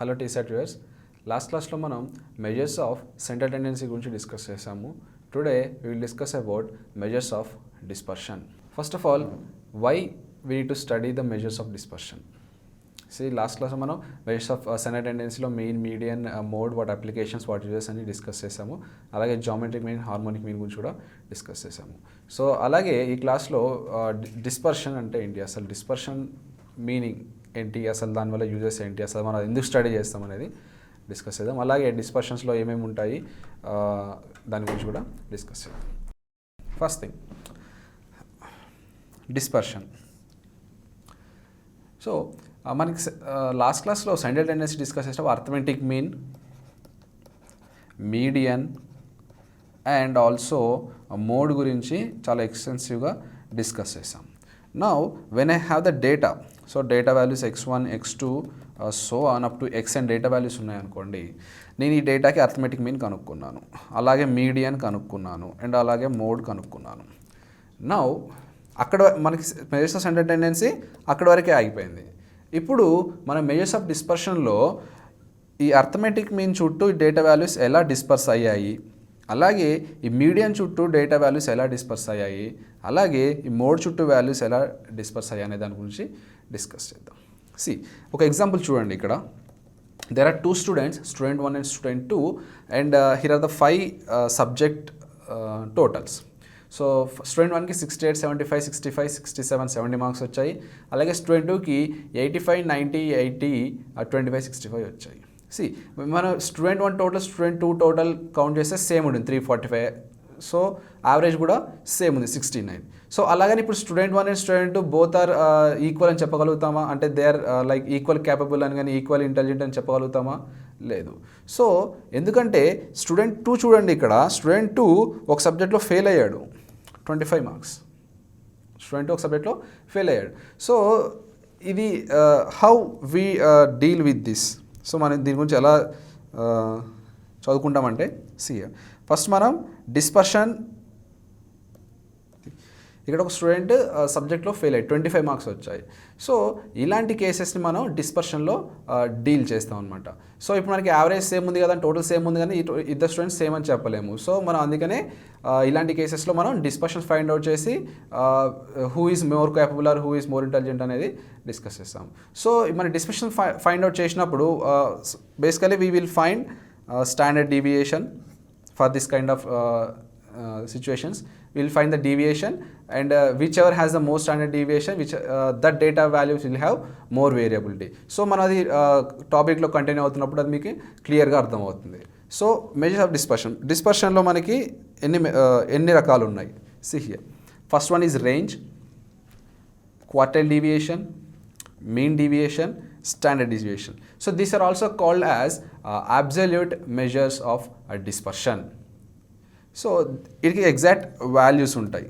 Hello టీసెట్ viewers, last క్లాస్లో మనం measures of centre tendency గురించి డిస్కస్ చేసాము. Today we will discuss about measures of dispersion. First of all, why we need to study the measures of dispersion. Last క్లాస్లో మనం measures of centre టెండెన్సీలో mean, median, mode, వాటి applications, వాటి uses అని discuss చేసాము. అలాగే geometric mean, harmonic mean గురించి కూడా డిస్కస్ చేసాము. సో అలాగే ఈ క్లాస్లో డిస్పర్షన్ అంటే ఏంటి, అసలు డిస్పర్షన్ మీనింగ్ ఏంటి, అసలు దానివల్ల యూజెస్ ఏంటి, అసలు మనం ఎందుకు స్టడీ చేస్తాం అనేది డిస్కస్ చేద్దాం. అలాగే డిస్పర్షన్స్లో ఏమేమి ఉంటాయి దాని గురించి కూడా డిస్కస్ చేద్దాం. First thing, dispersion. సో మనకి లాస్ట్ క్లాస్లో సెంటర్ టెండెన్సీ డిస్కస్ చేసినప్పుడు arithmetic mean, median and also mode గురించి చాలా ఎక్స్టెన్సివ్గా డిస్కస్ చేసాం. Now when I have the data, so data values x1, x2 so on up to x and data values ఉన్నాయనుకోండి, నేను ఈ డేటాకి arithmetic mean కనుక్కున్నాను, అలాగే median కనుక్కున్నాను and అలాగే mode కనుక్కున్నాను. Now అక్కడ మనకి మెజర్స్ ఆఫ్ సెంటర్ టెండెన్సీ అక్కడ వరకే ఆగిపోయింది. ఇప్పుడు మన మెజర్స్ ఆఫ్ డిస్పర్షన్లో ఈ అర్థమెటిక్ మీన్ చుట్టూ డేటా వాల్యూస్ ఎలా డిస్పర్స్ అయ్యాయి, అలాగే ఈ మీడియన్ చుట్టూ డేటా వాల్యూస్ ఎలా డిస్పర్స్ అయ్యాయి, అలాగే ఈ మోడ్ చుట్టూ వాల్యూస్ ఎలా డిస్పర్స్ అయ్యాయి అనే దాని గురించి డిస్కస్ చేద్దాం. ఒక ఎగ్జాంపుల్ చూడండి. ఇక్కడ there are two students, student 1 and student 2, and here are the 5 subject totals. So student 1కి 68, 75, 65, 67, 70 మార్క్స్ వచ్చాయి. అలాగే స్టూడెంట్ 2కి 85, 90, 80, 25, 65 వచ్చాయి. మన student 1 total, student 2 total count చేస్తే సేమ్ ఉంటుంది 345. సో యావరేజ్ కూడా సేమ్ ఉంది 69. సో అలాగని ఇప్పుడు student 1 and student 2 both are equal అని చెప్పగలుగుతామా? అంటే they are like equal capable అని కానీ ఈక్వల్ ఇంటెలిజెంట్ అని చెప్పగలుగుతామా? లేదు. సో ఎందుకంటే స్టూడెంట్ 2 చూడండి, ఇక్కడ స్టూడెంట్ 2 ఒక సబ్జెక్ట్లో ఫెయిల్ అయ్యాడు, 25 మార్క్స్. స్టూడెంట్ ఒక సబ్జెక్ట్లో ఫెయిల్ అయ్యాడు. సో ఇది how we deal with this. So మనం దీని గురించి ఎలా చదువుకుంటామంటే, ఫస్ట్ మనం డిస్పర్షన్. ఇక్కడ ఒక స్టూడెంట్ సబ్జెక్ట్లో ఫెయిల్ అయ్యి 25 మార్క్స్ వచ్చాయి. సో ఇలాంటి కేసెస్ని మనం డిస్పర్షన్లో డీల్ చేస్తాం అనమాట. సో ఇప్పుడు మనకి యావరేజ్ సేమ్ ఉంది కదా, టోటల్ సేమ్ ఉంది, కానీ ఇద్దరు స్టూడెంట్స్ సేమ్ అని చెప్పలేము. సో మనం అందుకనే ఇలాంటి కేసెస్లో మనం డిస్పర్షన్ ఫైండ్ అవుట్ చేసి who is more capable or who is more intelligent అనేది డిస్కస్ చేస్తాం. సో మన డిస్పర్షన్ ఫైండ్ అవుట్ చేసినప్పుడు basically we will find standard deviation for this kind of situations. We will find the deviation, and whichever has the most standard deviation, which that data values will have more variability. So మనది టాపిక్లో continue అవుతున్నప్పుడు అది మీకు క్లియర్గా అర్థమవుతుంది. So measures of dispersion. డిస్పర్షన్లో మనకి ఎన్ని రకాలు ఉన్నాయి? Here first one is range, quartile deviation, mean deviation, standard deviation. So these are also called as absolute measures of dispersion. So itiki exact values untai,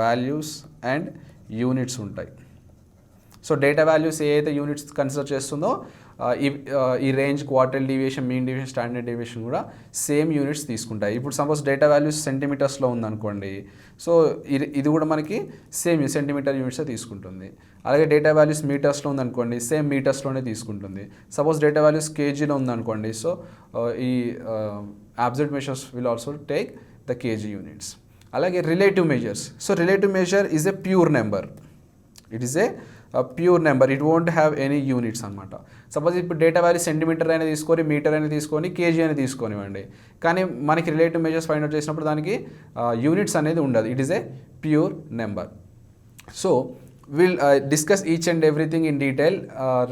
values and units untai. So data values ఏ అయితే units consider చేస్తుందో ఈ range, quartile deviation, mean deviation, standard deviation కూడా same units తీసుకుంటాయి. ఇప్పుడు suppose data values సెంటీమీటర్స్లో ఉందనుకోండి, so ఇది కూడా మనకి సేమ్ సెంటీమీటర్ యూనిట్సే తీసుకుంటుంది. అలాగే డేటా వాల్యూస్ మీటర్స్లో ఉందనుకోండి, సేమ్ మీటర్స్లోనే తీసుకుంటుంది. సపోజ్ డేటా వాల్యూస్ కేజీలో ఉందనుకోండి, సో ఈ absolute measures will also take the KG units. అలాగే relative measures. So relative measure is a pure number. It is a pure number, it won't have any units అనమాట. Suppose ఇప్పుడు data value centimetre అయినా తీసుకొని, metre అయినా తీసుకొని, KG అయినా తీసుకొనివ్వండి, కానీ మనకి రిలేటివ్ మెజర్స్ ఫైండ్ అవుట్ చేసినప్పుడు దానికి యూనిట్స్ అనేది ఉండదు. It is a pure number. So will discuss each and everything in detail.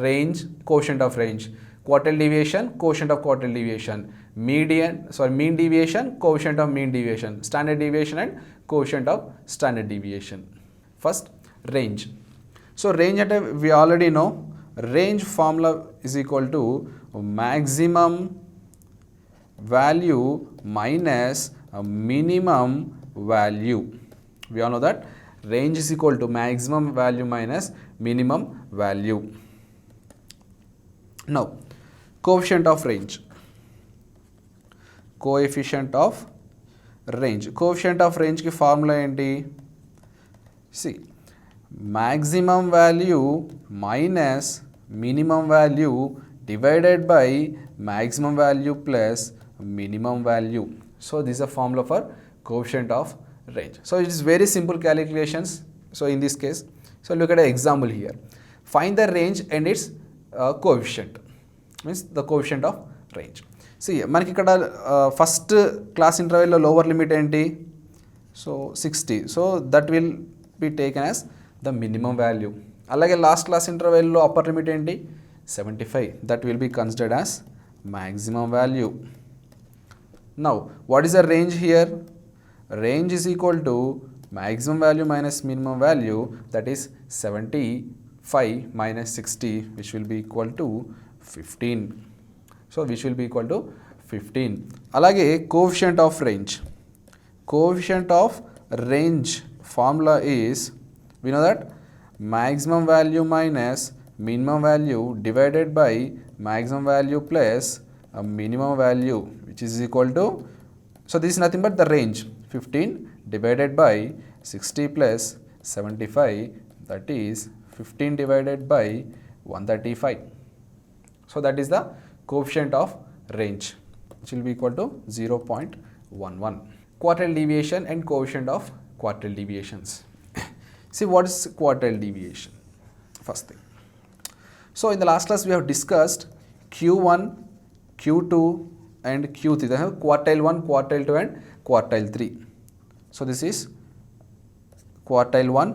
Range, quotient of range, quartile deviation, quotient of quartile deviation, mean deviation, quotient of mean deviation, standard deviation and quotient of standard deviation. First range. So range అంటే we already know range formula is equal to maximum value minus minimum value. We all know that range is equal to maximum value minus minimum value. Now coefficient of range. Coefficient of range. Coefficient of range ki formula enti? See, maximum value minus minimum value divided by maximum value plus minimum value. So this is a formula for coefficient of range. So it is very simple calculations. So in this case, so look at an example here. Find the range and its coefficient, means the coefficient of range. See మనకి ఇక్కడ first class ఇంటర్వెల్లో lower limit ఏంటి, so 60, so that will be taken as the minimum value. అలాగే last class ఇంటర్వెల్లో upper limit ఏంటి 75, that will be considered as maximum value. Now what is the range here? Range is equal to maximum value minus minimum value, that is 75 minus 60, which will be equal to 15. So which will be equal to 15. Alage coefficient of range. Coefficient of range formula is, we know that maximum value minus minimum value divided by maximum value plus a minimum value, which is equal to, so this is nothing but the range, 15 divided by 60 plus 75, that is 15 divided by 135. So that is the coefficient of range, which will be equal to 0.11. Quartile deviation and coefficient of quartile deviations. See what is quartile deviation? First thing. So in the last class we have discussed Q1, Q2 and Q3. They have quartile 1, quartile 2 and quartile 3. So this is quartile 1,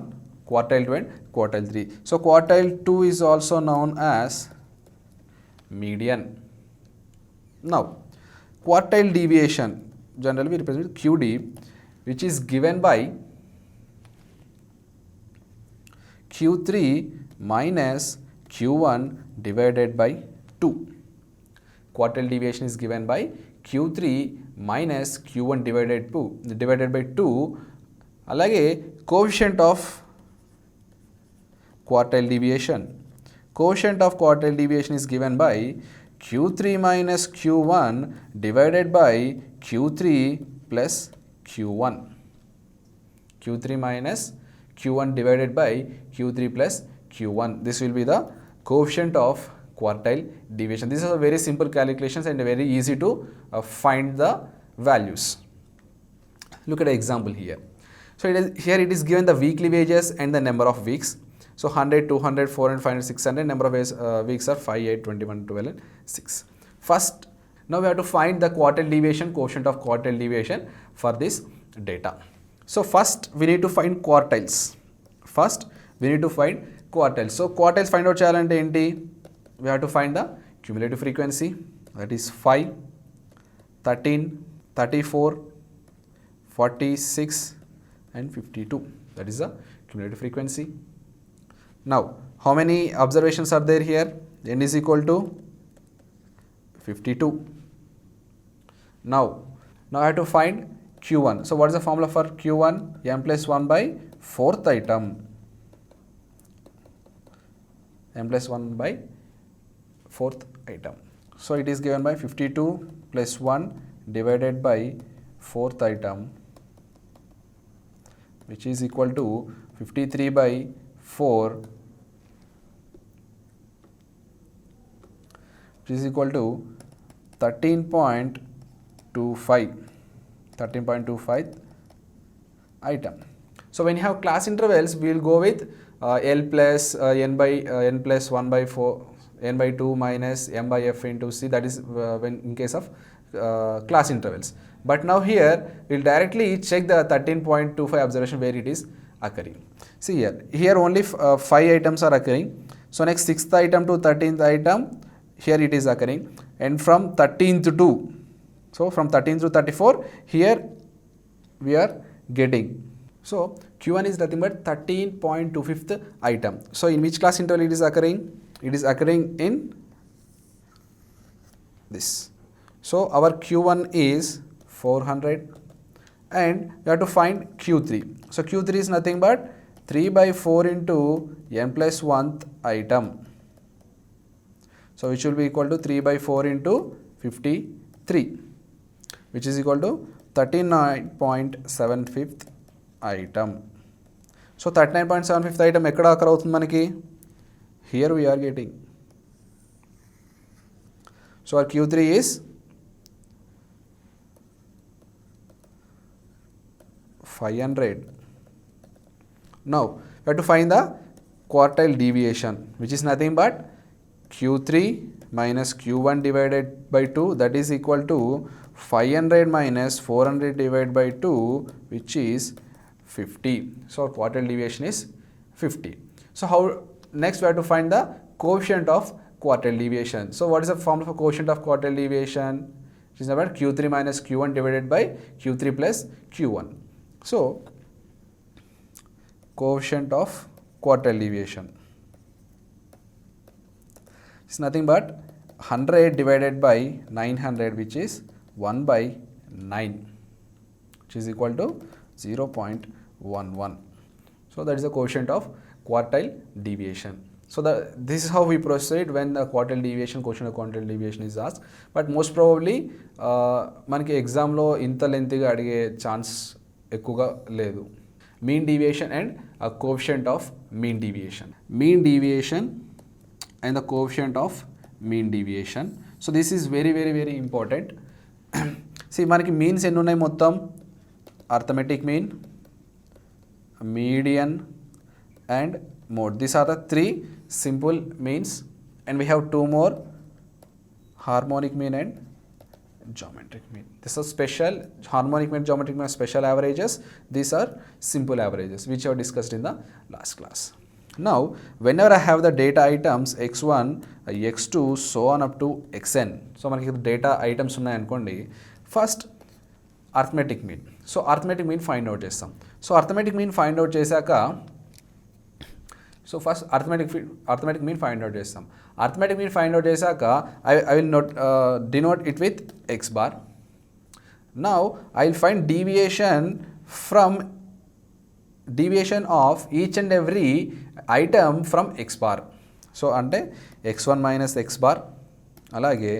quartile 2 and quartile 3. So quartile 2 is also known as median. Now quartile deviation generally we represent QD, which is given by Q3 minus Q1 divided by 2. Quartile deviation is given by Q3 minus Q1 divided by 2. Alage coefficient of quartile deviation. Coefficient of quartile deviation is given by Q3 minus Q1 divided by Q3 plus Q1. Q3 minus Q1 divided by Q3 plus Q1. This will be the coefficient of quartile deviation. These are very simple calculations and very easy to find the values. Look at an example here. So here it is given the weekly wages and the number of weeks. So 100, 200, 400, 500, 600, number of weeks are 5, 8, 21, 12 and 6. First, now we have to find the quartile deviation, coefficient of quartile deviation for this data. So first we need to find quartiles. First we need to find quartiles. So quartiles find out cheyalante enti, we have to find the cumulative frequency, that is 5, 13, 34, 46 and 52. That is the cumulative frequency. Now how many observations are there here? N is equal to 52. Now I have to find Q1. So what is the formula for Q1? M plus 1 by 4th item. M plus 1 by 4th item. So it is given by 52 plus 1 divided by 4th item, which is equal to 53 by 4, which is equal to 13.25 item. So when you have class intervals, we will go with L plus n by n plus 1 by 4, n by 2 minus m by f into c. That is when in case of class intervals. But now here we will directly check the 13.25 observation where it is occurring. See here only 5 items are occurring. So next 6th item to 13th item, here it is occurring, and from 13th to, so from 13th to 34 here we are getting. So Q1 is nothing but 13.25th item. So in which class interval it is occurring? It is occurring in this. So our Q1 is 400 and we have to find Q3. So Q3 is nothing but 3 by 4 into n plus 1th item. So which will be equal to 3 by 4 into 53, which is equal to 39.75th item. So 39.75th item ekkada occur avutundi manaki? Here we are getting. So our Q3 is 500. Now we have to find the quartile deviation, which is nothing but Q3 minus Q1 divided by 2, that is equal to 500 minus 400 divided by 2, which is 50. So our quartile deviation is 50. So how next we have to find the coefficient of quartile deviation. So what is the formula for coefficient of quartile deviation? It is about Q3 minus Q1 divided by Q3 plus Q1. So coefficient of quartile deviation is nothing but 100 divided by 900, which is 1 by 9, which is equal to 0.11. So that is the coefficient of quartile deviation. So this is how we proceed when the quartile deviation, coefficient of quartile deviation is asked. But most probably మనకి ఎగ్జామ్లో ఇంత లెంతీగా అడిగే chance ఎక్కువగా లేదు. Mean deviation and coefficient of mean deviation. Mean deviation and the coefficient of mean deviation. So this is very important. See మనకి means ఎన్ని ఉన్నాయి మొత్తం? Arithmetic mean, median and mode. These are the three simple means, and we have two more, harmonic mean and geometric mean. This is special. Harmonic mean, geometric mean are special averages. These are simple averages, which I have discussed in the last class. Now whenever I have the data items x1, x2 so on up to xn, so మనకి data items ఉన్నాయనుకోండి, first arithmetic mean. So arithmetic mean find out చేస్తాం. So arithmetic mean find out చేశాక, so first arithmetic mean find out చేస్తాం. Arithmetic mean find out చేశాక I will denote it with x bar. Now I will find deviation of each and every item from x bar. So అంటే x1 minus x bar, అలాగే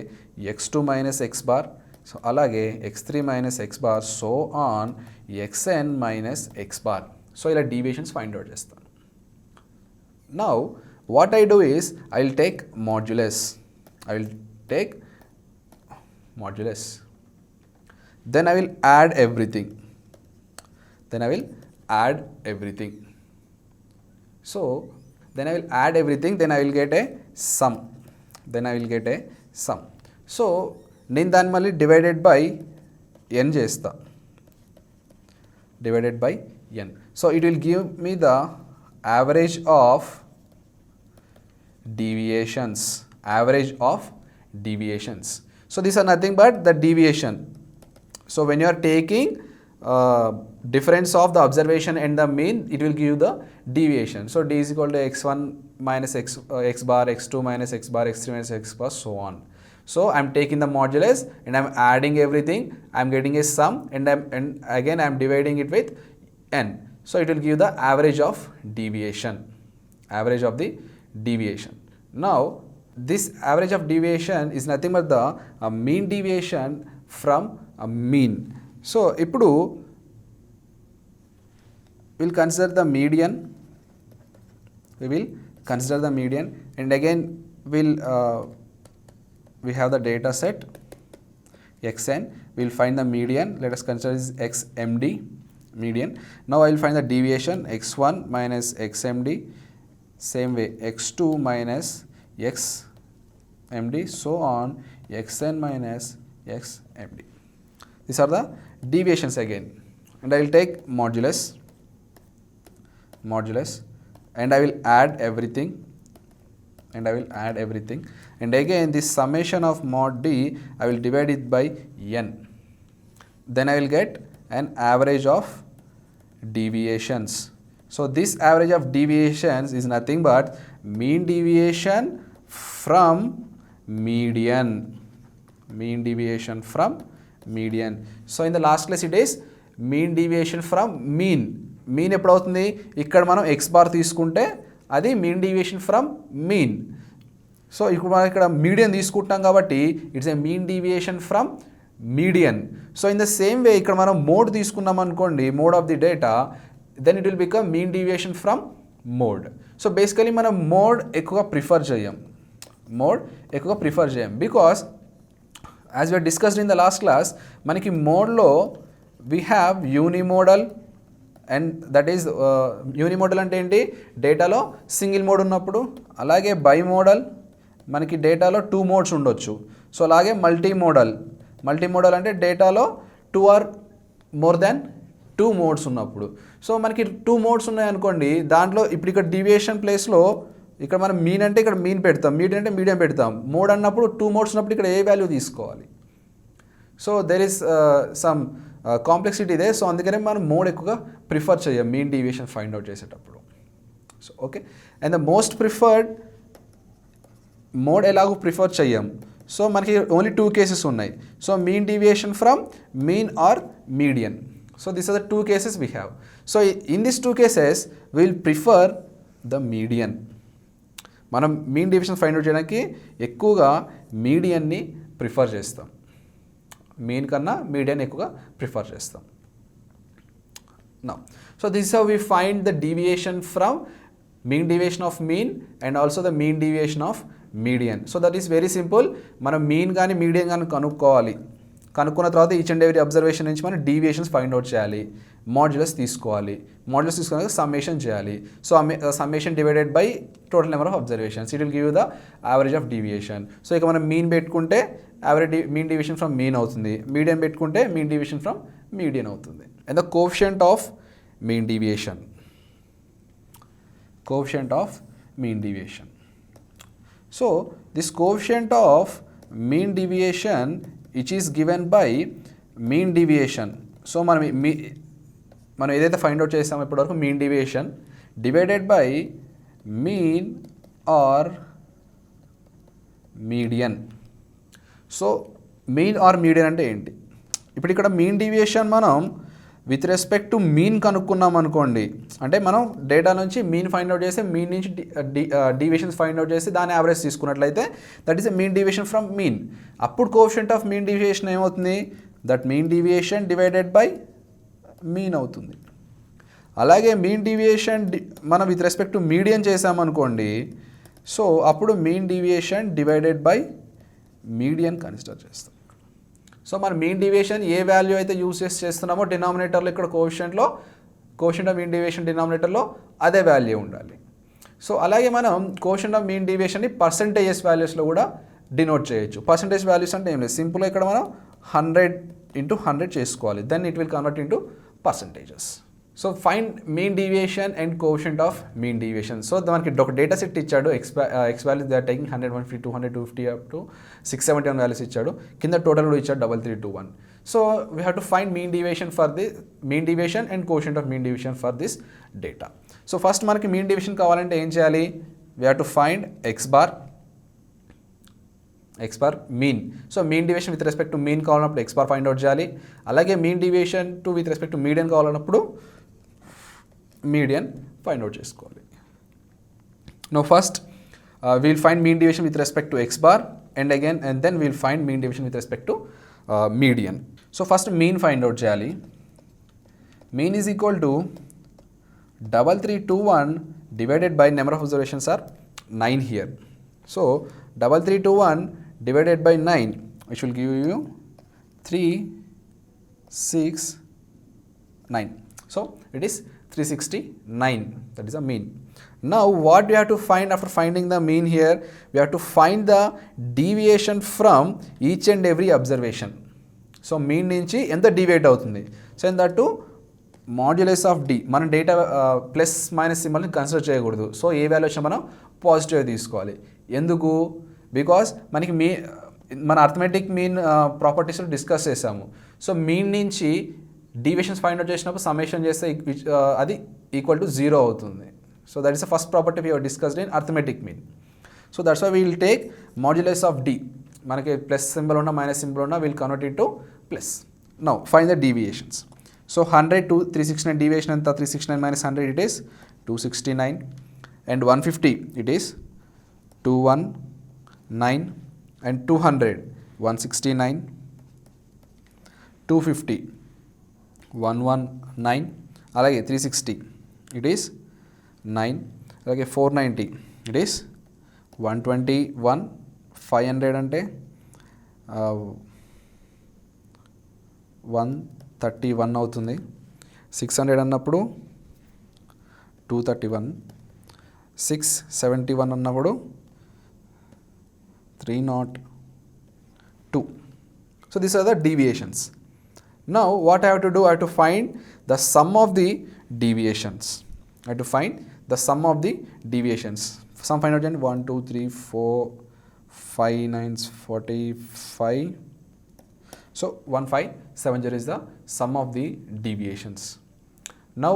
x2 minus x bar, so అలాగే x3 minus x bar, so on xn minus x bar. So ఇలా deviations find out చేస్తాను. Now what I do is I will take modulus. Then I will add everything. So then I will add everything, then I will get a sum. So నేను దాన్ని మళ్ళీ divided by n చేస్తా. So it will give me the average of deviations. So these are nothing but the deviation. So when you are taking difference of the observation and the mean, it will give the deviation. So d is equal to x1 minus x bar, x2 minus x bar, x3 minus x bar, so on. So I am taking the modulus and I am adding everything. I am getting a sum, and again I am dividing it with n. So it will give the average of the deviation. Now this average of deviation is nothing but the mean deviation from a mean. So ఇప్పుడు we'll consider the median. And again we have the data set xn. We'll find the median. Let us consider this xmd median. Now I will find the deviation x1 minus xmd, same way x2 minus xmd, so on xn minus xmd. These are the deviations again, and I will take modulus, and I will add everything, and again this summation of mod d I will divide it by n. Then I will get an average of deviations. So this average of deviations is nothing but mean deviation from median. So in the last class it is mean deviation from mean. ఎప్పుడు అవుతుంది? ఇక్కడ మనం x bar తీసుకుంటే అది mean deviation from mean. So ఇప్పుడు మనం ఇక్కడ median తీసుకుంటాం కాబట్టి it's a mean deviation from median. So in the same way ఇక్కడ మనం మోడ్ తీసుకున్నాం అనుకోండి, mode of the data, then it will become mean deviation from mode. So basically మనం మోడ్ ఎక్కువగా ప్రిఫర్ చేయం, because as we discussed in the last class, మనకి మోడ్లో we have unimodal and that is unimodal అంటే ఏంటి, డేటాలో single mode ఉన్నప్పుడు. అలాగే బైమోడల్, మనకి డేటాలో 2 మోడ్స్ ఉండొచ్చు. సో అలాగే మల్టీమోడల్ అంటే డేటాలో 2 ఆర్ మోర్ దాన్ 2 మోడ్స్ ఉన్నప్పుడు. సో మనకి 2 మోడ్స్ ఉన్నాయనుకోండి, దాంట్లో ఇప్పుడు ఇక్కడ డీవియేషన్ ప్లేస్లో ఇక్కడ మనం మీన్ అంటే ఇక్కడ మీన్ పెడతాం, మీడియం అంటే మీడియం పెడతాం. మోడ్ అన్నప్పుడు 2 మోడ్స్ ఉన్నప్పుడు ఇక్కడ ఏ వాల్యూ తీసుకోవాలి. So there is some complexity ఇదే. సో అందుకనే మనం మోడ్ ఎక్కువగా ప్రిఫర్ చేయం మీన్ డీవియేషన్ ఫైండ్ అవుట్ చేసేటప్పుడు. So okay, and the most preferred mode ఎలాగో ప్రిఫర్ చెయ్యం. సో మనకి ఓన్లీ 2 కేసెస్ ఉన్నాయి. So mean deviation from mean or median. So these are the 2 cases we have. So in this 2 cases will prefer the median. మనం mean deviation find out చేయడానికి ఎక్కువగా మీడియన్ని prefer చేస్తాం. Mean కన్నా median ఎక్కువగా prefer చేస్తాం. Now so this how we find the deviation from mean deviation of mean and also the mean deviation of median. So that is very simple. మనం mean కానీ median కానీ కనుక్కున్న తర్వాత each and every observation నుంచి మనం deviations find out చేయాలి, modulus తీసుకోవాలి. Modulus తీసుకున్నాక సమ్మేషన్ చేయాలి. So summation divided by total number of observations, it will give the average of deviation. So ఇక మనం మీన్ పెట్టుకుంటే average mean deviation from mean అవుతుంది, మీడియన్ పెట్టుకుంటే మీన్ డీవియేషన్ ఫ్రమ్ మీడియన్ అవుతుంది. And the coefficient of mean deviation, So this coefficient of mean deviation which is given by mean deviation. So మనం ఏదైతే find out చేస్తామో ఇప్పటివరకు mean deviation divided by mean or median. So mean or median అంటే ఏంటి? ఇప్పుడు ఇక్కడ mean deviation మనం with respect to mean కనుక్కున్నాం అనుకోండి, అంటే మనం డేటా నుంచి మీన్ ఫైండ్ అవుట్ చేస్తే మీన్ నుంచి డీవియేషన్స్ ఫైండ్ అవుట్ చేసి దాని యావరేజ్ తీసుకున్నట్లయితే that is a mean deviation from mean. అప్పుడు కోఎఫిషియంట్ ఆఫ్ మీన్ డీవియేషన్ ఏమవుతుంది? That mean deviation divided by mean అవుతుంది. అలాగే మీన్ డీవియేషన్ మనం విత్ రెస్పెక్ట్ టు మీడియన్ చేసామనుకోండి, సో అప్పుడు mean deviation divided by median consider చేస్తాం. So మన mean deviation ఏ value అయితే యూజ్ చేస్తున్నామో డినామినేటర్లో ఇక్కడ కోఎఫిషియంట్ ఆఫ్ మీన్ డీవియేషన్ డినామినేటర్లో అదే వాల్యూ ఉండాలి. సో అలాగే మనం కోఎఫిషియంట్ ఆఫ్ మీన్ డీవియేషన్ని పర్సంటేజెస్ వాల్యూస్లో కూడా డినోట్ చేయొచ్చు. పర్సంటేజ్ వాల్యూస్ అంటే ఏం లేదు, సింపుల్గా ఇక్కడ మనం 100/100 చేసుకోవాలి, then it will convert into percentages. So find mean deviation and coefficient of mean deviation. So మనకి ఒక డేటా సెట్ ఇచ్చాడు, x values they are taking 100, 150, 200, 250 up to 671 values ఇచ్చాడు, కింద టోటల్ కూడా ఇచ్చాడు 3321. So we have to find mean deviation and coefficient of mean deviation for this data. So first మనకి mean deviation కావాలంటే ఏం చేయాలి? We have to find x bar mean. So mean deviation with respect to mean కావాలన్నప్పుడు x bar find out చేయాలి. అలాగే mean deviation to with respect to median కావాలన్నప్పుడు median find out చేసుకోవాలి. No first we'll find mean deviation with respect to x bar and then we'll find mean deviation with respect to median. So first mean find out చేయాలి. Mean is equal to 3321 divided by number of observations are 9 here. So 3321 divided by 9, which will give you 369. So it is 369. That is a mean. Now what we have to find after finding the mean here? We have to find the deviation from each and every observation. So mean నుంచి ఎంత deviate అవుతుంది? So in that too modulus of d, మనం data plus minus సింబల్ని consider చేయకూడదు. So ఏ value వచ్చినా మనం positive తీసుకోవాలి. ఎందుకు? బికాస్ మనకి మన అర్థమెటిక్ మీన్ ప్రాపర్టీస్లో డిస్కస్ చేసాము. సో మీన్ నుంచి డీవియేషన్స్ ఫైండ్ అవుట్ చేసినప్పుడు సమ్మేషన్ చేస్తే అది ఈక్వల్ టు 0 అవుతుంది. So that is the first property we have discussed in arithmetic mean. So that's why we will take modulus of d. మనకి plus symbol ఉన్నా minus symbol ఉన్నా will convert it to plus. Now find the deviations. So 100 to 369 deviation anta 369 minus 100 it is 269 and 150 it is 219 and 200 169 250 119 alage 360 it is 9 alage 490 it is 121 500 ante 131 అవుతుంది. 600 అన్నప్పుడు 231, 671 అన్నప్పుడు 302. So these are the deviations. Now what I have to do, I have to find the sum of the deviations. I have to find the sum of the deviations. Sum find out 1 2 3 4 5 9 45. So 1570 is the sum of the deviations. Now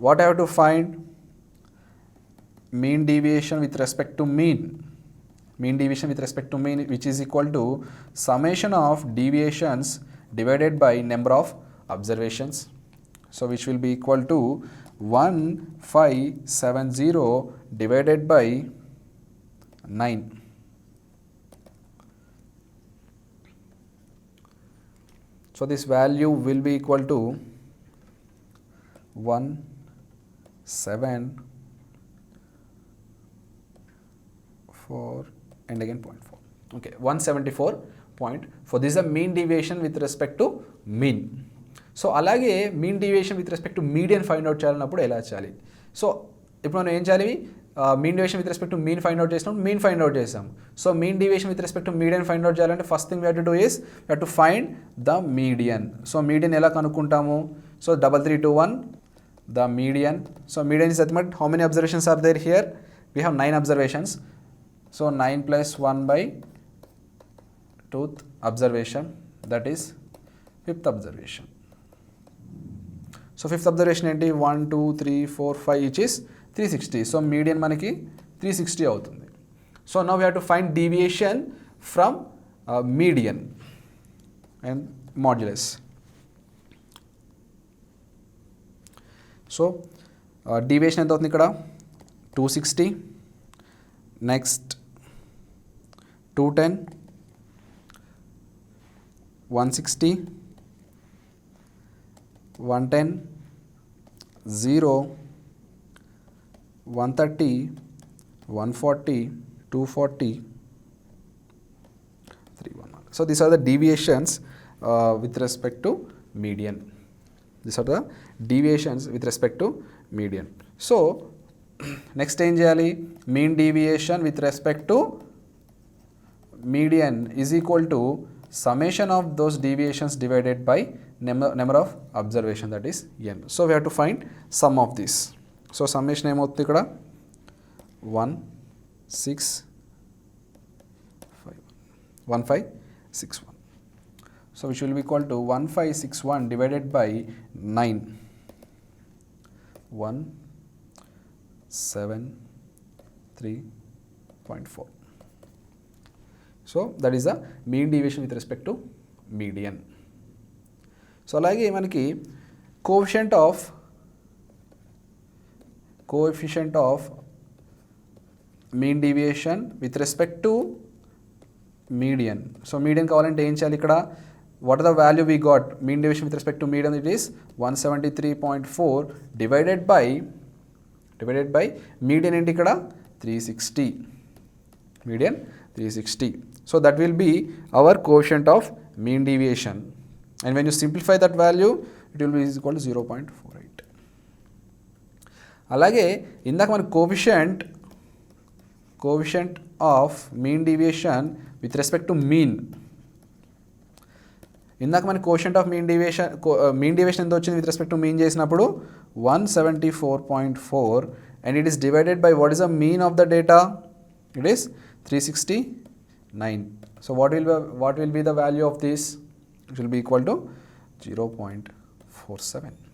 what I have to find, mean deviation with respect to mean. Mean deviation with respect to mean, which is equal to summation of deviations divided by number of observations. So which will be equal to 1570 divided by 9. So this value will be equal to 174 and again 0.4. Okay, 174.4. This is the mean deviation with respect to mean. So అలాగే mean deviation with respect to median find out చేయాలన్నప్పుడు ఎలా చేయాలి? So ఇప్పుడు మనం ఏం చేయాలి? Mean deviation with respect to mean find out చేసినప్పుడు mean find out చేసాం. So mean deviation with respect to median find out చేయాలంటే first thing we have to do is we have to find the median. So median ఎలా కనుక్కుంటాము? So 3321 the median. So median is nothing but how many observations are there here? We have 9 observations. So 9 plus 1 by 2th observation, that is 5th observation. So 5th observation ఏంటి? 1 2 3 4 5 each is 360. So median మనకి 360 అవుతుంది. So now we have to find deviation from median and modulus. So deviation ఎంత అవుతుంది ఇక్కడ? 260, next 210, 160, 110, 0, 130, 140, 240, 311. So these are the deviations with respect to median. These are the deviations with respect to median. So next ఏం చేయాలి? mean deviation with respect to median is equal to summation of those deviations divided by number of observation, that is n. So we have to find sum of this. So summation ఏమవుతుంది ఇక్కడ? 1561. So which will be equal to 1561 divided by 9. 173.4. So that is the mean deviation with respect to median. So అలాగే మనకి coefficient of mean deviation with respect to median. So median కావాలంటే ఏం చేయాలి ఇక్కడ? What are the value we got? Mean deviation with respect to median, it is 173.4 divided by median ఏంటి ఇక్కడ? 360. Median 360. So that will be our coefficient of mean deviation. And when you simplify that value, it will be equal to 0.48. అలాగే ఇందాక మన coefficient of mean deviation with respect to mean. ఇందాక మన quotient of mean deviation ఎంత వచ్చింది with respect to mean చేసినప్పుడు? 174.4 and it is divided by what is the mean of the data? It is 369. So what will be the value of this? It will be equal to 0.47.